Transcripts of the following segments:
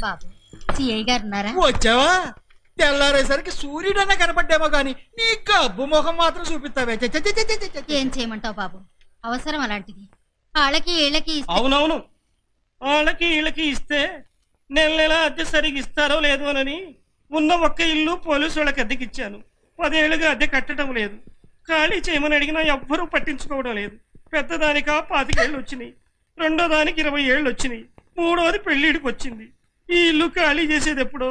బాబు CI గారు ఉన్నారా? వచ్చావా? తెల్లారేసరికి సూర్యుడన్నా కనపడ్డామో గాని నీ గబ్బు ముఖం మాత్రం చూపిస్తావే. ఏం చేయమంటావు బాబు, అవసరం అలాంటిది. వాళ్ళకి వీళ్ళకి అవునవును, వాళ్ళకి వీళ్ళకి ఇస్తే నెల నెల అద్దె సరిగ్గా ఇస్తారో లేదో అని ఉన్న ఒక్క ఇల్లు పోలీసు వాళ్ళకి అద్దెకిచ్చాను. 10 ఏళ్ళుగా అద్దె కట్టడం లేదు. ఖాళీ చేయమని అడిగినా ఎవ్వరూ పట్టించుకోవడం లేదు. పెద్దదానికా 25 ఏళ్ళు వచ్చినాయి, రెండో దానికి 20 ఏళ్ళు వచ్చినాయి, మూడోది పెళ్లిడికి వచ్చింది. ఈ ఇల్లు ఖాళీ చేసేది ఎప్పుడో,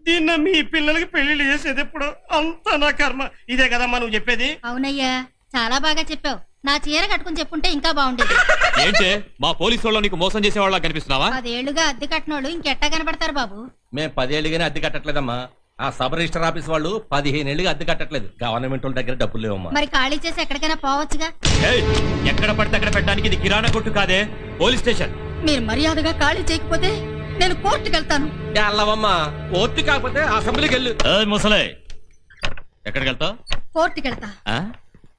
దీన్ని మీ పిల్లలకి పెళ్లిళ్ళు చేసేది ఎప్పుడో, అంతా నా కర్మ. ఇదే కదమ్మా నువ్వు చెప్పేది? అవునయ్యా, చాలా బాగా చెప్పావు. నా చీర కట్టుకుని చెప్పుంటే ఇంకా బాగుండేది. ఏంటే మా పోలీసు వాళ్ళు నీకు మోసం చేసే వాళ్ళ కనిపిస్తున్నావా? 10 ఏళ్లుగా అద్దె కట్టినోళ్ళు ఇంకెట్టా కనపడతారు బాబు? మేము 10 ఏళ్ళుగానే అద్దె కట్టట్లేదమ్మా. ఆ సబ్ రిజిస్టర్ ఆఫీస్ వాళ్ళు 15 ఏళ్ళుగా అద్దె కట్టట్లేదు. గవర్నమెంట్ వాళ్ళ దగ్గర డబ్బులు లేవమ్మా. మరి ఖాళీ చేసి ఎక్కడికైనా పోవచ్చుగా. ఎక్కడ పడితే అక్కడ పెట్టడానికి ఇది కిరాణా కొట్టు కాదే, పోలీస్ స్టేషన్. మీరు మర్యాదగా ఖాళీ చేయకపోతే నేను కోర్టుకు వెళ్తాను. వెళ్ళవమ్మా, కోర్టు కాకపోతే అసెంబ్లీకి వెళ్ళు. ముసలే, ఎక్కడికి వెళ్తావు? కోర్టుకు వెళ్తా.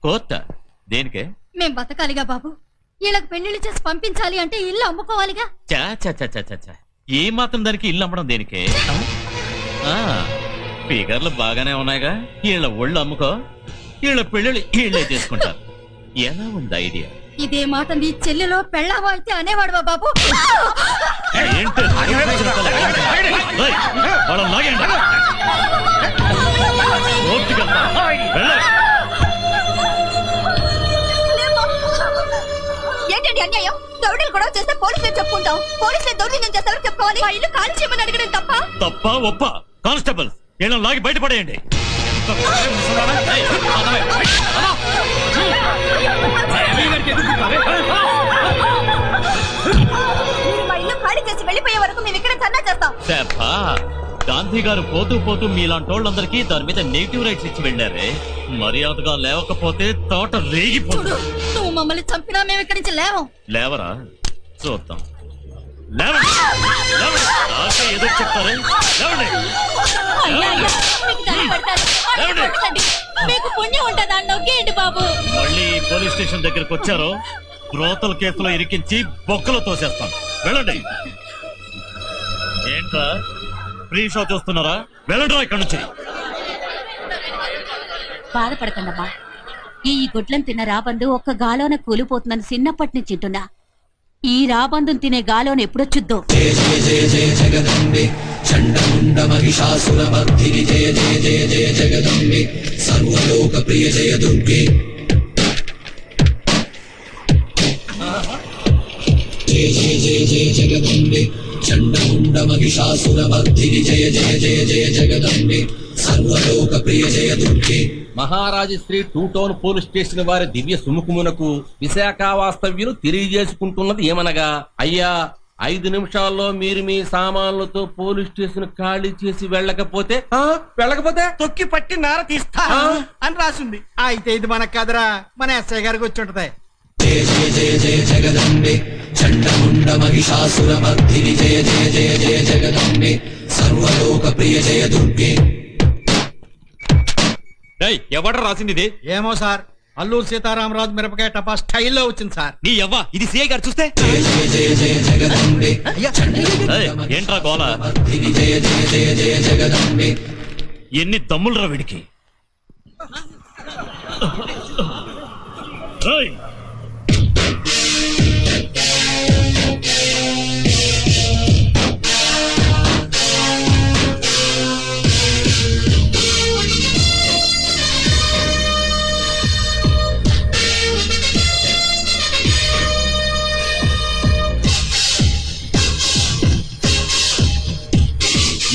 కోర్ట దేనికే? మేం బతకాలిగా బాబు. వీళ్ళకి పెళ్లిళ్ళు చేసి పంపించాలి అంటే ఇల్లు అమ్ముకోవాలిగా. ఏ మాత్రం దానికి ఇల్లు అమ్మడం దేనికే? ఫిగర్లు బాగానే ఉన్నాయిగా, వీళ్ళ ఒళ్ళు అమ్ముకో, వీళ్ళ పెళ్ళిళ్ళు వీళ్ళే చేసుకుంటారు. ఎలా ఉంది ఐడియా? ఇదే మాట నీ చెల్లెలో పెళ్ళావా అయితే అనేవాడువా బాబు? ఏంటి ఏంటండి అన్యాయం? దౌడలు గొడవ చేస్తే పోలీసులు చెప్పుకుంటాం. పోలీసులు దౌర్జన్యం చేస్తారు చెప్పుకోవాలి. మా ఇల్లు ఖాళీ చేయమని అడగడం తప్ప? తప్ప ఒప్ప? కానిస్టేబుల్ వీళ్ళ లాగి బయటపడేయండి. మా ఇల్లు ఖాళీ చేసి వెళ్ళిపోయే వరకు మేము ఇక్కడ ధర్నా చేస్తాం. గాంధీ గారు పోతూ పోతూ మీలాంటోళ్ళందరికీ దాని మీద నెగిటివ్ రైట్స్ ఇచ్చి వెళ్ళారే. మర్యాదగా లేవకపోతే తోట రేగిపోతుంది. నువ్వు మమ్మల్ని చంపినా మేము ఇక్కడి నుంచి లేవం. లేవరా? చూద్దాం. ఏదో చెప్తారే. మీకు పుణ్యం ఉంటుందా? నొక్కేయండి బాబు. మళ్ళీ పోలీస్ స్టేషన్ దగ్గరకు వచ్చారో బ్రోతల కేసులో ఇరికించి బొక్కలో తోసేస్తాను. వెళ్ళండి. ఏంట్రా ఫ్రీ షో చూస్తున్నారా? వెళ్ళండి ఇక్కడ నుంచి. బాధపడకండమ్మా. ఈ గుడ్లను తిన్న రాబందు ఒక్క గాలోన కూలిపోతుందని చిన్నప్పటి నుంచి తింటున్నా. ఈ రాబందును తినే గాలోన ఎప్పుడొచ్చుద్దో. జయ జయ జయ జయ జగదంబే చండముండ మహిషాసుర మర్దిని జయ జయ జయ జయ జగదంబే సర్వలోక ప్రియ జయ దుర్గే. జయ జయ జయ జయ జగదంబే చండముండ మహిషాసుర మర్దిని జయ జయ జయ జయ జగదంబే సర్వలోక ప్రియ జయ దుర్గే. మహారాజు శ్రీ 2 టౌన్ పోలీస్ స్టేషన్ వారి దివ్య సుముఖమునకు విశాఖ వాస్తవ్యులు తెలియజేసుకుంటున్నది ఏమనగా, అయ్యా 5 నిమిషాల్లో మీరు మీ సామాన్లతో పోలీస్ స్టేషన్ ఖాళీ చేసి వెళ్ళకపోతే తొక్కి పట్టి నార తీస్తా అని రాసింది. అయితే ఇది మనకు కదరా, మన ఎస్ఐ గారికి వచ్చి ఉంటది. జయ జయ జయ జయ జగదంబే చండముండ మహిషాసుర మర్దిని జయ జయ జయ జయ జగదంబే సర్వలోక ప్రియ జయ దుర్గే. ఎవడ రాసింది ఇది? ఏమో సార్, అల్లూరు సీతారామరాజు మిరపకాయ టపా స్టైల్లో వచ్చింది సార్. నీ యవ్వ, ఇది సిఐ గారు చూస్తే. జయ జయ జయ జయ జగదంబే ఏంట్రా గోల? మర్దిని జయ జయ జయ జయ జగదంబే. ఎన్ని దమ్ములరా వీడికి?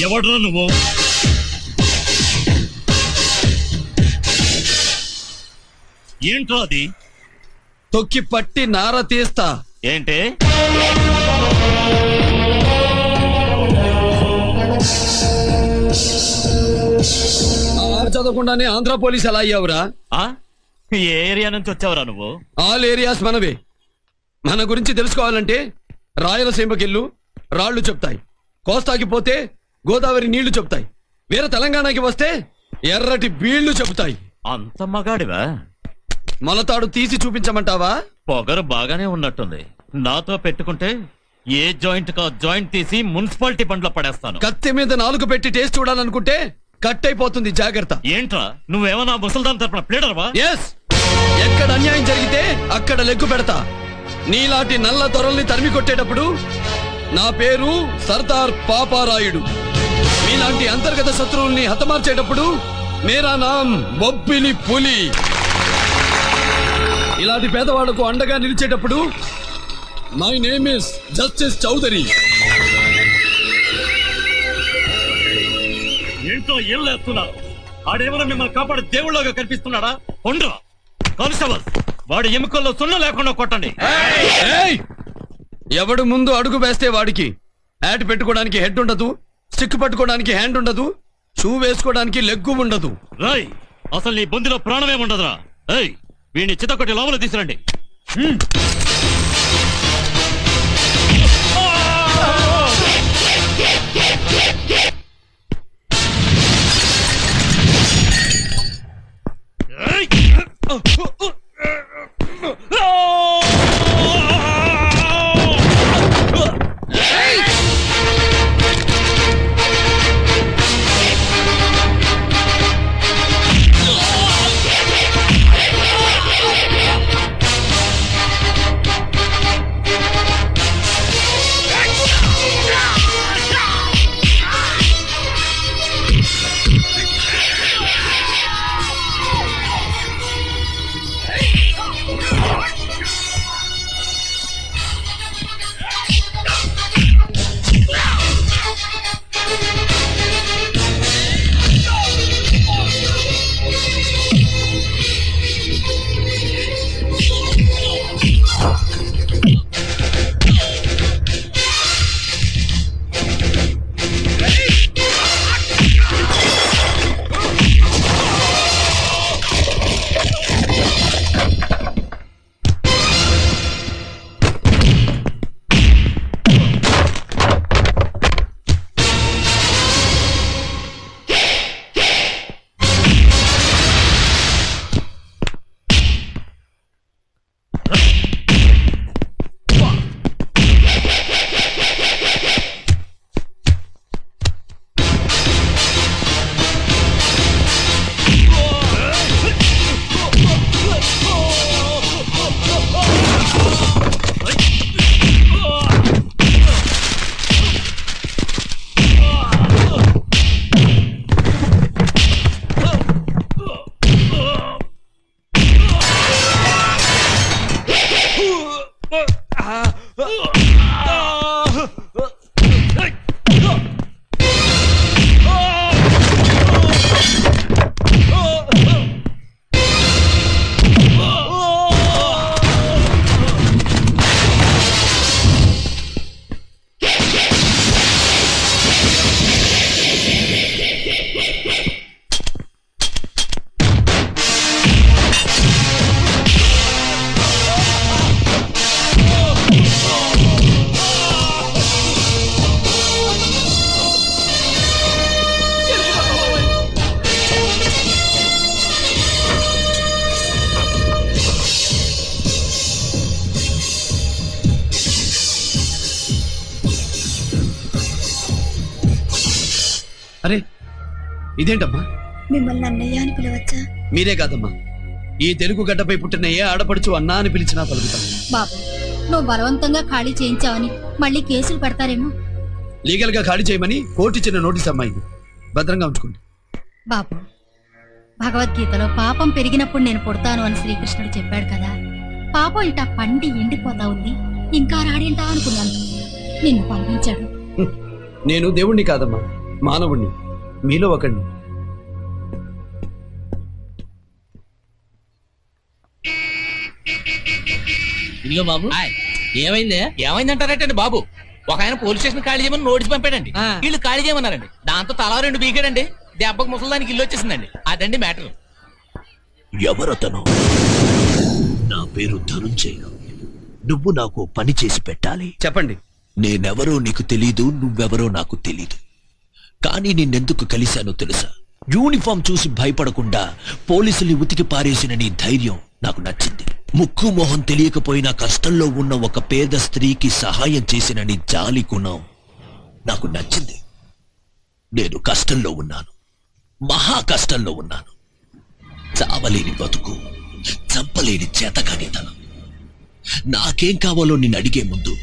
ఎవడ్రా నువ్వు? ఏంట్రా అది? తొక్కి పట్టి నార తీస్తా. ఏంటి? చదవకుండానే ఆంధ్ర పోలీస్ ఎలా అయ్యావురా? ఏ ఏరియా నుంచి వచ్చావురా నువ్వు? ఆల్ ఏరియాస్ మనవే. మన గురించి తెలుసుకోవాలంటే రాయలసీమకెళ్ళు రాళ్లు చెప్తాయి, కోస్తాకి పోతే గోదావరి నీళ్లు చెప్తాయి, వేరే తెలంగాణకి వస్తే ఎర్రటి బీళ్లు చెబుతాయి. అంత మగాడివా? మొలతాడు తీసి చూపించమంటావా? పొగరు బాగానే ఉన్నట్టుంది. నాతో పెట్టుకుంటే ఏ జాయింట్ కా జాయింట్ తీసి మున్సిపాలిటీ బండ్లో పడేస్తాను. కత్తి మీద 4 పెట్టి టేస్ట్ చూడాలనుకుంటే కట్ అయిపోతుంది, జాగ్రత్త. ఏంట్రా నువ్వేమన్నా ముసల్దాన్ తరపున ప్లేడర్వా? ఎస్, ఎక్కడ అన్యాయం జరిగితే అక్కడ లెగ్గు పెడతా. నీలాంటి నల్ల దొరల్ని తరిమి కొట్టేటప్పుడు నా పేరు సర్దార్ పాపారాయుడు. మీలాంటి అంతర్గత శత్రువుల్ని హతమార్చేటప్పుడు మేరా నామ్ బొబ్బిలి పులి. ఇలాంటి పేదవాళ్లకు అండగా నిలిచేటప్పుడు my name is justice Chowdary. ఏంటో ఏం లేస్తున్నారు? ఆడేమన్నా మిమ్మల్ని కాపాడే దేవుళ్ళగా కనిపిస్తున్నాడా? ఉండరా కానిస్టేబుల్, వాడి ఎముకల్లో సున్న లేకుండా కొట్టండి. ఎవడు ముందు అడుగు వేస్తే వాడికి యాడ్ పెట్టుకోవడానికి హెడ్ ఉండదు, స్టిక్ పట్టుకోవడానికి హ్యాండ్ ఉండదు, షూ వేసుకోవడానికి లెగ్గు ఉండదు. రాయ్, అసలు నీ బొందిలో ప్రాణమే ఉండదురా. ఏయ్, వీడిని చితకొట్టి లోపల తీసురండి. అరే, ఇదేంటమ్మా? మిమ్మల్ని అన్నయ్య అని పిలవచ్చా? మీరే కాదమ్మా, ఈ తెలుగు గడ్డపై పుట్టిన ఏ ఆడపడుచు అన్నా అని పిలిచినా పలుకుతాం. బాబు, నువ్వు బలవంతంగా ఖాళీ చేయించావని మళ్ళీ కేసులు పెడతారేమో. లీగల్ గా ఖాళీ చేయమని కోర్టు ఇచ్చిన నోటీస్ అమ్మాయి, భద్రంగా ఉంచుకోండి. బాబు, భగవద్గీతలో పాపం పెరిగినప్పుడు నేను పుడతాను అని శ్రీకృష్ణుడు చెప్పాడు కదా. పాపం ఇట పండి ఎండిపోతా ఉంది, ఇంకా రాడేంటా అనుకున్నాను. నిన్ను పంపించాడు. నేను దేవుణ్ణి కాదమ్మా, మానవుణ్ణి, మీలో ఒకణ్ణి. ఇదిగో బాబు, ఏమైంది? ఏమైందంటారటండి బాబు? ఒక ఆయన పోలీస్ స్టేషన్ ఖాళీ చేయమని నోటీస్ పంపాడండి. వీళ్ళు ఖాళీ చేయమన్నారండి. దాంతో తలా 2 బీకాడండి. దెబ్బకు ముసలిదానికి ఇల్లు వచ్చేసిందండి. అదండి మ్యాటర్. ఎవరతను? నా పేరు ధనుంజయ. నువ్వు నాకు పని చేసి పెట్టాలి. చెప్పండి. నేనెవరో నీకు తెలీదు, నువ్వెవరో నాకు తెలీదు. కానీ నిన్నెందుకు కలిశానో తెలుసా? యూనిఫామ్ చూసి భయపడకుండా పోలీసుల్ని ఉతికి పారేసిన నీ ధైర్యం నాకు నచ్చింది. ముక్కు మొహం తెలియకపోయినా కష్టంలో ఉన్న ఒక పేద స్త్రీకి సహాయం చేసిన నీ జాలి గుణం నాకు నచ్చింది. నేను కష్టంలో ఉన్నాను, మహా కష్టంలో ఉన్నాను. చావలేని బతుకు, చంపలేని చేతకానితనం. నాకేం కావాలో నిన్ను అడిగే ముందు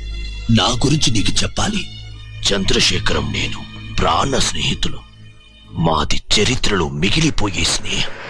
నా గురించి నీకు చెప్పాలి. చంద్రశేఖరం నేను ప్రాణ స్నేహితులు. మాది చరిత్రలో మిగిలిపోయే స్నేహం.